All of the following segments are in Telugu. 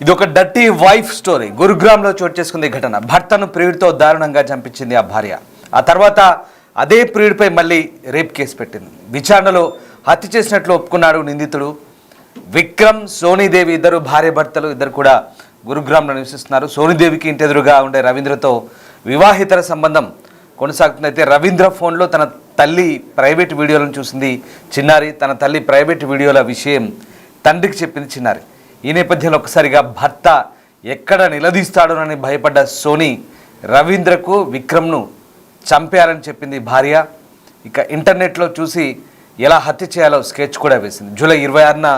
ఇది ఒక డర్టీ వైఫ్ స్టోరీ. గురుగ్రామ్లో చోటు చేసుకుంది ఘటన. భర్తను ప్రియుడితో దారుణంగా చంపించింది ఆ భార్య. ఆ తర్వాత అదే ప్రియుడిపై మళ్ళీ రేప్ కేసు పెట్టింది. విచారణలో హత్య చేసినట్లు ఒప్పుకున్నాడు నిందితుడు. విక్రమ్, సోనీదేవి ఇద్దరు భార్య భర్తలు. ఇద్దరు కూడా గురుగ్రామ్లో నివసిస్తున్నారు. సోనీదేవికి ఇంటి ఎదురుగా ఉండే రవీంద్రతో వివాహితర సంబంధం కొనసాగుతుంది. అయితే రవీంద్ర ఫోన్లో తన తల్లి ప్రైవేట్ వీడియోలను చూసింది చిన్నారి. తన తల్లి ప్రైవేట్ వీడియోల విషయం తండ్రికి చెప్పింది చిన్నారి. ఈ నేపథ్యంలో ఒక్కసారిగా భర్త ఎక్కడ నిలదీస్తాడోనని భయపడ్డ సోనీ రవీంద్రకు విక్రమ్ను చంపేయాలని చెప్పింది భార్య. ఇక ఇంటర్నెట్లో చూసి ఎలా హత్య చేయాలో స్కెచ్ కూడా వేసింది. జూలై 26న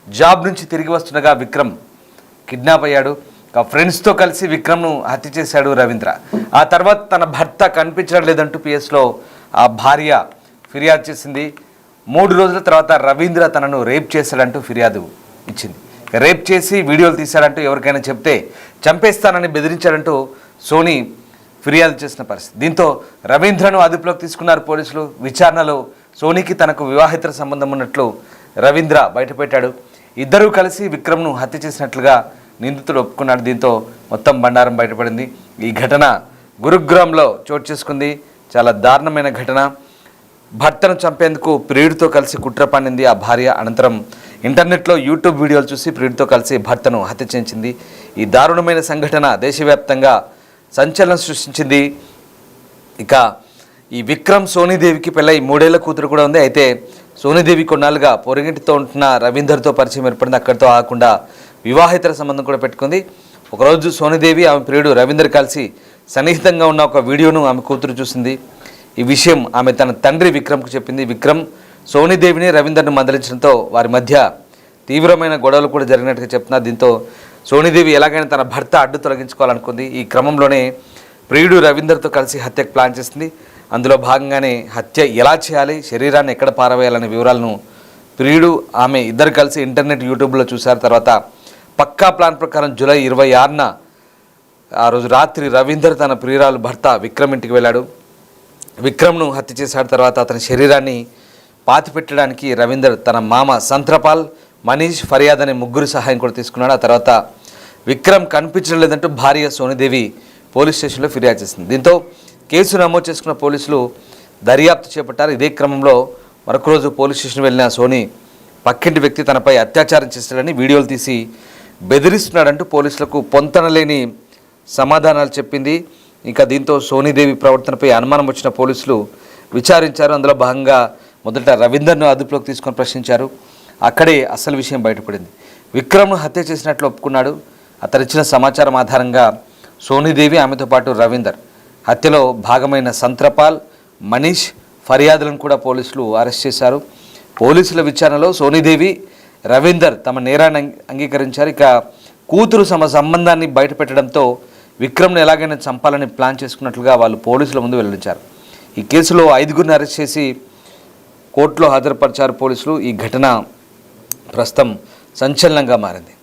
జాబ్ నుంచి తిరిగి వస్తుండగా విక్రమ్ కిడ్నాప్ అయ్యాడు. ఫ్రెండ్స్తో కలిసి విక్రమ్ను హత్య చేశాడు రవీంద్ర. ఆ తర్వాత తన భర్త కనిపించడం లేదంటూ పిఎస్లో ఆ భార్య ఫిర్యాదు చేసింది. 3 రోజుల తర్వాత రవీంద్ర తనను రేప్ చేశాడంటూ ఫిర్యాదు ఇచ్చింది. రేప్ చేసి వీడియోలు తీశాడంటూ ఎవరికైనా చెప్తే చంపేస్తానని బెదిరించాడంటూ సోనీ ఫిర్యాదు చేసిన పరిస్థితి. దీంతో రవీంద్రను అదుపులోకి తీసుకున్నారు పోలీసులు. విచారణలో సోనీకి తనకు వివాహితర సంబంధం ఉన్నట్లు రవీంద్ర బయటపెట్టాడు. ఇద్దరూ కలిసి విక్రమ్ను హత్య చేసినట్లుగా నిందితుడు ఒప్పుకున్నాడు. దీంతో మొత్తం బండారం బయటపడింది. ఈ ఘటన గురుగ్రామ్లో చోటు చేసుకుంది. చాలా దారుణమైన ఘటన. భర్తను చంపేందుకు ప్రియుడితో కలిసి కుట్ర పన్నింది ఆ భార్య. అనంతరం ఇంటర్నెట్లో యూట్యూబ్ వీడియోలు చూసి ప్రియుడితో కలిసి భర్తను హత్య చేయించింది. ఈ దారుణమైన సంఘటన దేశవ్యాప్తంగా సంచలనం సృష్టించింది. ఇక ఈ విక్రమ్ సోనీదేవికి పెళ్ళై 3 ఏళ్ల కూతురు కూడా ఉంది. అయితే సోనీదేవి కొన్నాళ్ళుగా పొరుగింటితో ఉంటున్న రవీందర్తో పరిచయం ఏర్పడింది. అక్కడితో ఆగకుండా వివాహితర సంబంధం కూడా పెట్టుకుంది. ఒకరోజు సోనీదేవి ఆమె ప్రియుడు రవీందర్ కలిసి సన్నిహితంగా ఉన్న ఒక వీడియోను ఆమె కూతురు చూసింది. ఈ విషయం ఆమె తన తండ్రి విక్రమ్కు చెప్పింది. విక్రమ్ సోనీదేవిని రవీందర్ను మందలించడంతో వారి మధ్య తీవ్రమైన గొడవలు కూడా జరిగినట్టుగా చెప్తున్నారు. దీంతో సోనీదేవి ఎలాగైనా తన భర్త అడ్డు తొలగించుకోవాలనుకుంది. ఈ క్రమంలోనే ప్రియుడు రవీందర్తో కలిసి హత్యకు ప్లాన్ చేసింది. అందులో భాగంగానే హత్య ఎలా చేయాలి, శరీరాన్ని ఎక్కడ పారవేయాలనే వివరాలను ప్రియుడు ఆమె ఇద్దరు కలిసి ఇంటర్నెట్ యూట్యూబ్లో చూశారు. తర్వాత పక్కా ప్లాన్ ప్రకారం జూలై 26న ఆ రోజు రాత్రి రవీందర్ తన ప్రియురాలు భర్త విక్రమ్ ఇంటికి వెళ్ళాడు. విక్రమ్ను హత్య చేశాడు. తర్వాత అతని శరీరాన్ని పాతిపెట్టడానికి రవీందర్ తన మామ సంత్రపాల్, మనీష్, ఫర్యాద్ అనే 3 సహాయం కూడా తీసుకున్నాడు. ఆ తర్వాత విక్రమ్ కనిపించడం లేదంటూ భార్య సోనీదేవి పోలీస్ స్టేషన్లో ఫిర్యాదు చేసింది. దీంతో కేసు నమోదు చేసుకున్న పోలీసులు దర్యాప్తు చేపట్టారు. ఇదే క్రమంలో మరొక రోజు పోలీస్ స్టేషన్ వెళ్ళిన సోనీ పక్కింటి వ్యక్తి తనపై అత్యాచారం చేశాడని వీడియోలు తీసి బెదిరిస్తున్నాడంటూ పోలీసులకు పొంతనలేని సమాధానాలు చెప్పింది. ఇంకా దీంతో సోనీదేవి ప్రవర్తనపై అనుమానం వచ్చిన పోలీసులు విచారించారు. అందులో భాగంగా మొదట రవీందర్ను అదుపులోకి తీసుకొని ప్రశ్నించారు. అక్కడే అసలు విషయం బయటపడింది. విక్రమ్ను హత్య చేసినట్లు ఒప్పుకున్నాడు. అతనిచ్చిన సమాచారం ఆధారంగా సోనీదేవి, ఆమెతో పాటు రవీందర్, హత్యలో భాగమైన సంత్రపాల్, మనీష్, ఫర్యాదులను కూడా పోలీసులు అరెస్ట్ చేశారు. పోలీసుల విచారణలో సోనీదేవి, రవీందర్ తమ నేరాన్ని అంగీకరించారు. ఇక కూతురు తమ సంబంధాన్ని బయటపెట్టడంతో విక్రమ్ను ఎలాగైనా చంపాలని ప్లాన్ చేసుకున్నట్లుగా వాళ్ళు పోలీసుల ముందు వెల్లడించారు. ఈ కేసులో 5గురిని అరెస్ట్ చేసి కోర్టులో హాజరుపరిచారు పోలీసులు. ఈ ఘటన ప్రస్తుతం సంచలనంగా మారింది.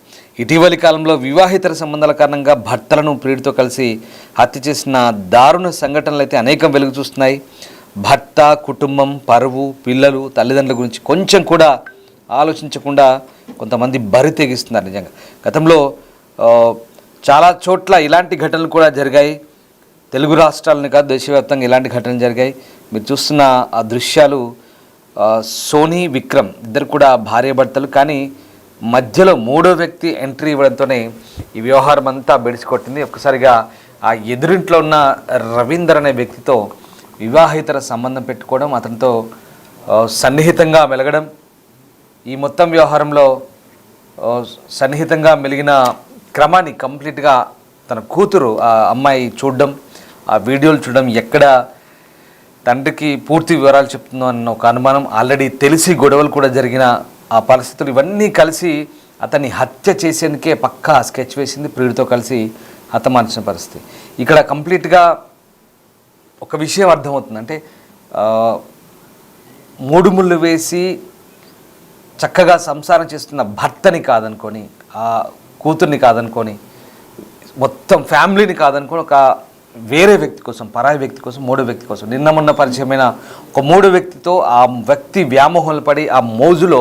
ఇటీవలి కాలంలో వివాహితర సంబంధాల కారణంగా భర్తలను ప్రియుడితో కలిసి హత్య చేసిన దారుణ సంఘటనలు అయితే అనేకం వెలుగు చూస్తున్నాయి. భర్త, కుటుంబం, పరువు, పిల్లలు, తల్లిదండ్రుల గురించి కొంచెం కూడా ఆలోచించకుండా కొంతమంది బరి తెగిస్తున్నారు. నిజంగా గతంలో చాలా చోట్ల ఇలాంటి ఘటనలు కూడా జరిగాయి. తెలుగు రాష్ట్రాలను కాదు, దేశవ్యాప్తంగా ఇలాంటి ఘటనలు జరిగాయి. మీరు చూస్తున్న ఆ దృశ్యాలు సోనీ, విక్రమ్ ఇద్దరు కూడా భార్యాభర్తలు. కానీ మధ్యలో 3వ వ్యక్తి ఎంట్రీ ఇవ్వడంతోనే ఈ వ్యవహారం అంతా బెడిసికొట్టింది. ఒక్కసారిగా ఆ ఎదురింట్లో ఉన్న రవీందర్ అనే వ్యక్తితో వివాహితర సంబంధం పెట్టుకోవడం, అతనితో సన్నిహితంగా మెలగడం, ఈ మొత్తం వ్యవహారంలో సన్నిహితంగా మెలిగిన క్రమాన్ని కంప్లీట్గా తన కూతురు ఆ అమ్మాయి చూడడం, ఆ వీడియోలు చూడడం, ఎక్కడ తండ్రికి పూర్తి వివరాలు చెప్తుందో అన్న ఒక అనుమానం, ఆల్రెడీ తెలిసి గొడవలు కూడా జరిగిన ఆ పరిస్థితులు, ఇవన్నీ కలిసి అతన్ని హత్య చేసేందుకే పక్కా స్కెచ్ వేసింది. ప్రియుడితో కలిసి హతమార్చిన పరిస్థితి. ఇక్కడ కంప్లీట్గా ఒక విషయం అర్థమవుతుంది. అంటే 3 ముళ్ళు వేసి చక్కగా సంసారం చేస్తున్న భర్తని కాదనుకొని, ఆ కూతుర్ని కాదనుకొని, మొత్తం ఫ్యామిలీని కాదనుకొని ఒక వేరే వ్యక్తి కోసం, పరాయి వ్యక్తి కోసం, 3వ వ్యక్తి కోసం, నిన్న మొన్న పరిచయమైన ఒక 3వ వ్యక్తితో ఆ వ్యక్తి వ్యామోహంలో పడి ఆ మోజులో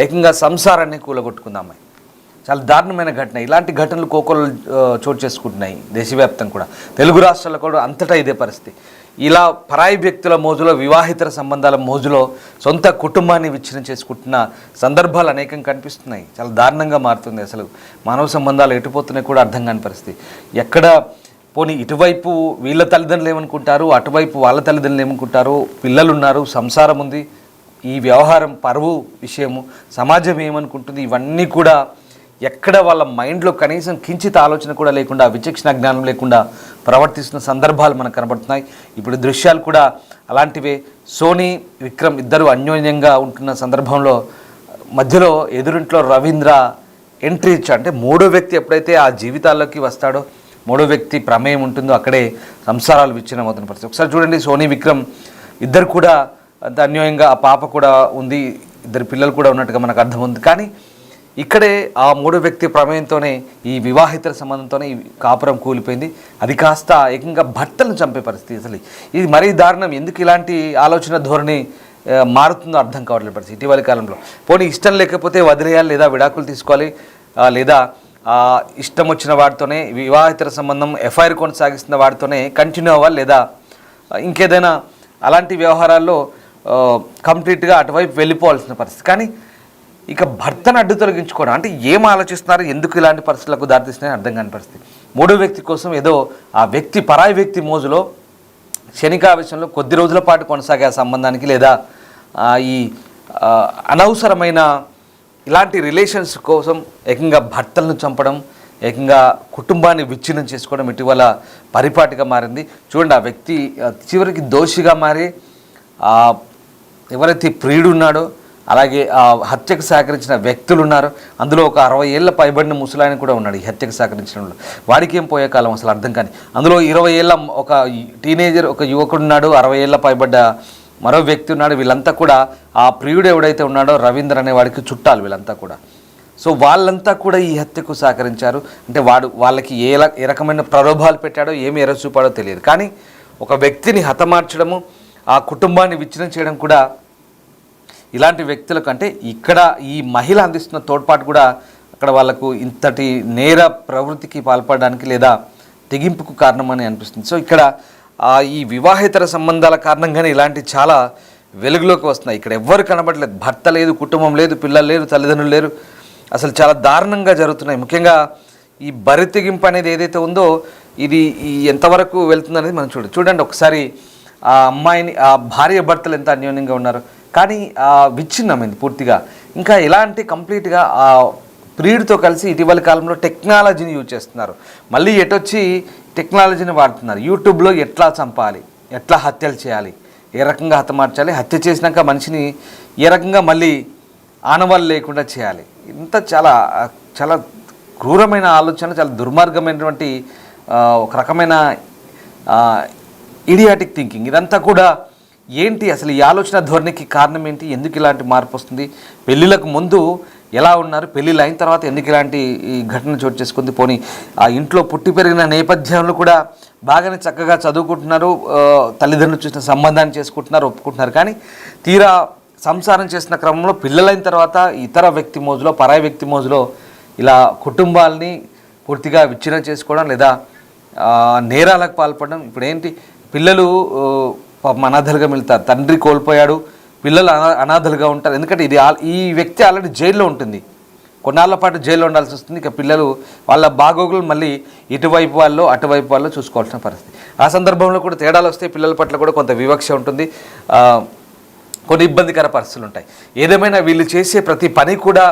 ఏకంగా సంసారాన్ని కూలగొట్టుకుంది అమ్మాయి. చాలా దారుణమైన ఘటన. ఇలాంటి ఘటనలు కోకొలు చోటు చేసుకుంటున్నాయి దేశవ్యాప్తంగా కూడా, తెలుగు రాష్ట్రాల్లో కూడా అంతటా ఇదే పరిస్థితి. ఇలా పరాయి వ్యక్తుల మోజులో, వివాహితర సంబంధాల మోజులో సొంత కుటుంబాన్ని విచ్ఛిన్నం చేసుకుంటున్న సందర్భాలు అనేకం కనిపిస్తున్నాయి. చాలా దారుణంగా మారుతుంది. అసలు మానవ సంబంధాలు ఎటుపోతున్నాయి కూడా అర్థం కాని పరిస్థితి. ఎక్కడ పోనీ ఇటువైపు వీళ్ళ తల్లిదండ్రులు ఏమనుకుంటారు, అటువైపు వాళ్ళ తల్లిదండ్రులు ఏమనుకుంటారు, పిల్లలు ఉన్నారు, సంసారం ఉంది, ఈ వ్యవహారం పరువు విషయము, సమాజం ఏమనుకుంటుంది, ఇవన్నీ కూడా ఎక్కడ వాళ్ళ మైండ్లో కనీసం కించిత్ ఆలోచన కూడా లేకుండా, విచక్షణ జ్ఞానం లేకుండా ప్రవర్తిస్తున్న సందర్భాలు మనకు కనబడుతున్నాయి. ఇప్పుడు దృశ్యాలు కూడా అలాంటివే. సోనీ, విక్రమ్ ఇద్దరు అన్యోన్యంగా ఉంటున్న సందర్భంలో మధ్యలో ఎదురింట్లో రవీంద్ర ఎంట్రీ ఇచ్చాడు. అంటే మూడో వ్యక్తి ఎప్పుడైతే ఆ జీవితాల్లోకి వస్తాడో, మూడో వ్యక్తి ప్రమేయం ఉంటుందో అక్కడే సంసారాలు విచ్ఛిన్నమవుతున్న పరిస్థితి. ఒకసారి చూడండి, సోనీ, విక్రమ్ ఇద్దరు కూడా అంత అన్యోన్యంగా, ఆ పాప కూడా ఉంది, ఇద్దరు పిల్లలు కూడా ఉన్నట్టుగా మనకు అర్థం ఉంది. కానీ ఇక్కడే ఆ మూడో వ్యక్తి ప్రమేయంతోనే, ఈ వివాహితర సంబంధంతోనే ఈ కాపురం కూలిపోయింది. అది కాస్త ఏకంగా భర్తలను చంపే పరిస్థితి. అసలు ఇది మరీ దారుణం. ఎందుకు ఇలాంటి ఆలోచన ధోరణి మారుతుందో అర్థం కావట్లేదు పరిస్థితి ఇటీవలి కాలంలో. పోనీ ఇష్టం లేకపోతే వదిలేయాలి, లేదా విడాకులు తీసుకోవాలి, లేదా ఇష్టం వచ్చిన వాడితోనే వివాహితర సంబంధం ఎఫ్ఐఆర్ కొనసాగిస్తున్న వాడితోనే కంటిన్యూ అవ్వాలి, లేదా ఇంకేదైనా అలాంటి వ్యవహారాల్లో కంప్లీట్గా అటువైపు వెళ్ళిపోవాల్సిన పరిస్థితి. కానీ ఇక భర్తను అడ్డు తొలగించుకోవడం అంటే ఏం ఆలోచిస్తున్నారు, ఎందుకు ఇలాంటి పరిస్థితులకు దారితీస్తున్నాయని అర్థం కాని పరిస్థితి. మూడో వ్యక్తి కోసం ఏదో ఆ వ్యక్తి, పరాయి వ్యక్తి మోజులో, క్షణికావేశంలో కొద్ది రోజుల పాటు కొనసాగే ఆ సంబంధానికి, లేదా ఈ అనవసరమైన ఇలాంటి రిలేషన్స్ కోసం ఏకంగా భర్తలను చంపడం, ఏకంగా కుటుంబాన్ని విచ్ఛిన్నం చేసుకోవడం ఇటీవల పరిపాటిగా మారింది. చూడండి, ఆ వ్యక్తి చివరికి దోషిగా మారి ఎవరైతే ప్రియుడు ఉన్నాడో, అలాగే ఆ హత్యకు సహకరించిన వ్యక్తులు ఉన్నారు, అందులో ఒక 60 ఏళ్ళ పైబడిన ముసలాయన కూడా ఉన్నాడు ఈ హత్యకు సహకరించడంలో. వాడికి ఏం పోయే కాలం అసలు అర్థం కాని. అందులో 20 ఏళ్ళ ఒక టీనేజర్, ఒక యువకుడు ఉన్నాడు, 60 ఏళ్ళ పైబడ్డ మరో వ్యక్తి ఉన్నాడు. వీళ్ళంతా కూడా ఆ ప్రియుడు ఎవడైతే ఉన్నాడో రవీంద్ర అనే వాడికి చుట్టాలు వీళ్ళంతా కూడా. సో వాళ్ళంతా కూడా ఈ హత్యకు సహకరించారు. అంటే వాళ్ళకి ఏ రకమైన ప్రలోభాలు పెట్టాడో, ఏమి ఎర చూపాడో తెలియదు. కానీ ఒక వ్యక్తిని హతమార్చడము, ఆ కుటుంబాన్ని విచ్ఛిన్నం చేయడం కూడా ఇలాంటి వ్యక్తులకు, అంటే ఇక్కడ ఈ మహిళ అందిస్తున్న తోడ్పాటు కూడా అక్కడ వాళ్ళకు ఇంతటి నేర ప్రవృత్తికి పాల్పడడానికి లేదా తెగింపుకు కారణమని అనిపిస్తుంది. సో ఇక్కడ ఈ వివాహేతర సంబంధాల కారణంగానే ఇలాంటి చాలా వెలుగులోకి వస్తున్నాయి. ఇక్కడ ఎవ్వరు కనబడలేదు, భర్త లేదు, కుటుంబం లేదు, పిల్లలు లేరు, తల్లిదండ్రులు లేరు. అసలు చాలా దారుణంగా జరుగుతున్నాయి. ముఖ్యంగా ఈ బరి తెగింపు అనేది ఏదైతే ఉందో, ఇది ఎంతవరకు వెళ్తుందనేది మనం చూడండి ఒకసారి. ఆ అమ్మాయిని, ఆ భార్య భర్తలు ఎంత అన్యోన్యంగా ఉన్నారు, కానీ విచ్ఛిన్నమైంది పూర్తిగా. ఇంకా ఎలా అంటే కంప్లీట్గా ఆ ప్రియుడితో కలిసి ఇటీవల కాలంలో టెక్నాలజీని యూజ్ చేస్తున్నారు. మళ్ళీ ఎటొచ్చి టెక్నాలజీని వాడుతున్నారు. యూట్యూబ్లో ఎట్లా చంపాలి, ఎట్లా హత్యలు చేయాలి, ఏ రకంగా హతమార్చాలి, హత్య చేసినాక మనిషిని ఏ రకంగా మళ్ళీ ఆనవాళ్ళు లేకుండా చేయాలి. ఇంత చాలా చాలా క్రూరమైన ఆలోచన, చాలా దుర్మార్గమైనటువంటి ఒక రకమైన ఇడియాటిక్ థింకింగ్. ఇదంతా కూడా ఏంటి అసలు, ఈ ఆలోచన ధోరణికి కారణం ఏంటి, ఎందుకు ఇలాంటి మార్పు వస్తుంది, పెళ్ళిళ్ళకు ముందు ఎలా ఉన్నారు, పెళ్ళిళ్ళు అయిన తర్వాత ఎందుకు ఇలాంటి ఈ ఘటన చోటు చేసుకుంది. పోనీ ఆ ఇంట్లో పుట్టి పెరిగిన నేపథ్యంలో కూడా బాగానే చక్కగా చదువుకుంటున్నారు, తల్లిదండ్రులు చూసిన సంబంధాన్ని చేసుకుంటున్నారు, ఒప్పుకుంటున్నారు. కానీ తీరా సంసారం చేసిన క్రమంలో పిల్లలైన తర్వాత ఇతర వ్యక్తి మోజులో, పరాయి వ్యక్తి మోజులో ఇలా కుటుంబాలని పూర్తిగా విచ్ఛిన్నం చేసుకోవడం, లేదా నేరాలకు పాల్పడడం. ఇప్పుడు ఏంటి, పిల్లలు అనాథలుగా వెళ్తారు, తండ్రి కోల్పోయాడు, పిల్లలు అనాథలుగా ఉంటారు. ఎందుకంటే ఈ వ్యక్తి ఆల్రెడీ జైల్లో ఉంటుంది, కొన్నాళ్ళ పాటు జైల్లో ఉండాల్సి వస్తుంది. ఇక పిల్లలు వాళ్ళ బాగోగులు మళ్ళీ ఇటువైపు వాళ్ళు అటువైపు వాళ్ళు చూసుకోవాల్సిన పరిస్థితి. ఆ సందర్భంలో కూడా తేడాలు వస్తే పిల్లల పట్ల కూడా కొంత వివక్ష ఉంటుంది, కొన్ని ఇబ్బందికర పరిస్థితులు ఉంటాయి. ఏదేమైనా వీళ్ళు చేసే ప్రతి పని కూడా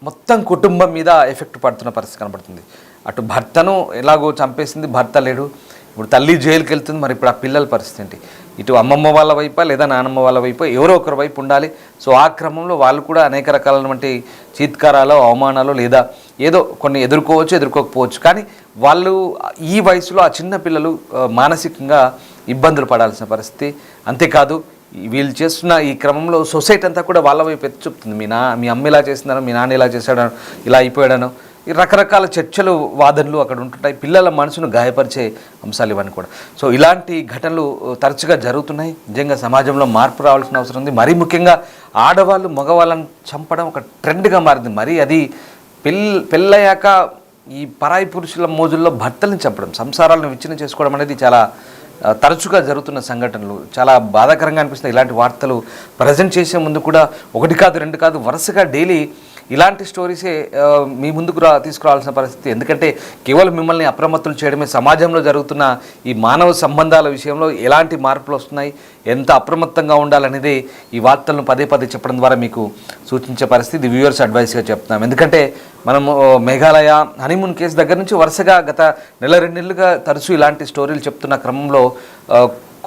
మొత్తం కుటుంబం మీద ఎఫెక్ట్ పడుతున్న పరిస్థితి కనబడుతుంది. అటు భర్తను ఎలాగో చంపేసింది, భర్త లేడు, ఇప్పుడు తల్లి జైలుకి వెళ్తుంది, మరి ఇప్పుడు ఆ పిల్లల పరిస్థితి ఏంటి, ఇటు అమ్మమ్మ వాళ్ళ వైపా లేదా నానమ్మ వాళ్ళ వైపు ఎవరో ఒకరి వైపు ఉండాలి. సో ఆ క్రమంలో వాళ్ళు కూడా అనేక రకాలైనటువంటి చీత్కారాలు, అవమానాలు లేదా ఏదో కొన్ని ఎదుర్కోవచ్చు, ఎదుర్కోకపోవచ్చు. కానీ వాళ్ళు ఈ వయసులో ఆ చిన్న పిల్లలు మానసికంగా ఇబ్బందులు పడాల్సిన పరిస్థితి. అంతేకాదు వీళ్ళు చేస్తున్న ఈ క్రమంలో సొసైటీ అంతా కూడా వాళ్ళ వైపు ఎత్తి చూపుతుంది. మీ అమ్మ ఇలా చేస్తున్నారో, మీ నాన్న ఇలా చేశాడనో, ఇలా అయిపోయాడనో, ఈ రకరకాల చర్చలు, వాదనలు అక్కడ ఉంటుంటాయి. పిల్లల మనసును గాయపరిచే అంశాలు ఇవన్నీ కూడా. సో ఇలాంటి ఘటనలు తరచుగా జరుగుతున్నాయి. నిజంగా సమాజంలో మార్పు రావాల్సిన అవసరం ఉంది. మరీ ముఖ్యంగా ఆడవాళ్ళు మగవాళ్ళని చంపడం ఒక ట్రెండ్గా మారింది. మరి అది పెళ్ళయ్యాక ఈ పరాయి పురుషుల మోజుల్లో భర్తల్ని చంపడం, సంసారాలను విచ్ఛిన్నం చేసుకోవడం అనేది చాలా తరచుగా జరుగుతున్న సంఘటనలు. చాలా బాధాకరంగా అనిపిస్తుంది. ఇలాంటి వార్తలు ప్రజెంట్ చేసే ముందు కూడా 1 కాదు 2 కాదు వరుసగా డైలీ ఇలాంటి స్టోరీసే మీ ముందుకు తీసుకురావాల్సిన పరిస్థితి. ఎందుకంటే కేవలం మిమ్మల్ని అప్రమత్తులు చేయడమే సమాజంలో జరుగుతున్న ఈ మానవ సంబంధాల విషయంలో ఎలాంటి మార్పులు వస్తున్నాయి, ఎంత అప్రమత్తంగా ఉండాలనేది ఈ వార్తలను పదే పదే చెప్పడం ద్వారా మీకు సూచించే పరిస్థితి. ఇది వ్యూవర్స్ అడ్వైస్గా చెప్తున్నాం. ఎందుకంటే మనము మేఘాలయ హనీమూన్ కేసు దగ్గర నుంచి వరుసగా గత 1-2 నెలలుగా తరచూ ఇలాంటి స్టోరీలు చెప్తున్న క్రమంలో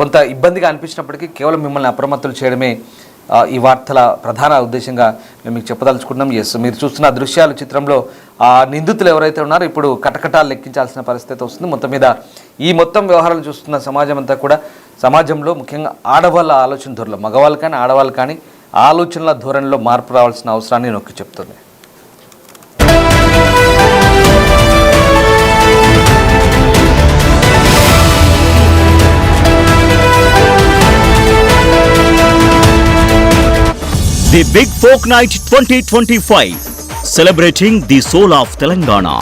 కొంత ఇబ్బందిగా అనిపించినప్పటికీ కేవలం మిమ్మల్ని అప్రమత్తులు చేయడమే ఈ వార్తల ప్రధాన ఉద్దేశంగా మేము మీకు చెప్పదలుచుకున్నాం. ఎస్, మీరు చూస్తున్న దృశ్యాలు చిత్రంలో ఆ నిందితులు ఎవరైతే ఉన్నారో ఇప్పుడు కటకటాలు లెక్కించాల్సిన పరిస్థితి వస్తుంది. మొత్తం మీద ఈ మొత్తం వ్యవహారాలు చూస్తున్న సమాజం అంతా కూడా సమాజంలో ముఖ్యంగా ఆడవాళ్ళ ఆలోచన ధోరణిలో, మగవాళ్ళు కానీ ఆడవాళ్ళు కానీ ఆలోచనల ధోరణిలో మార్పు రావాల్సిన అవసరాన్ని నొక్కి చెప్తుంది. The Big Folk Night 2025 celebrating the soul of Telangana.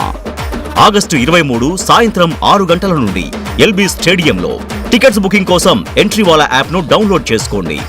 August 23 సాయంత్రం 6 గంటల నుండి ఎల్బీ స్టేడియంలో. టికెట్స్ బుకింగ్ కోసం ఎంట్రీవాలా యాప్ను డౌన్లోడ్ చేసుకోండి.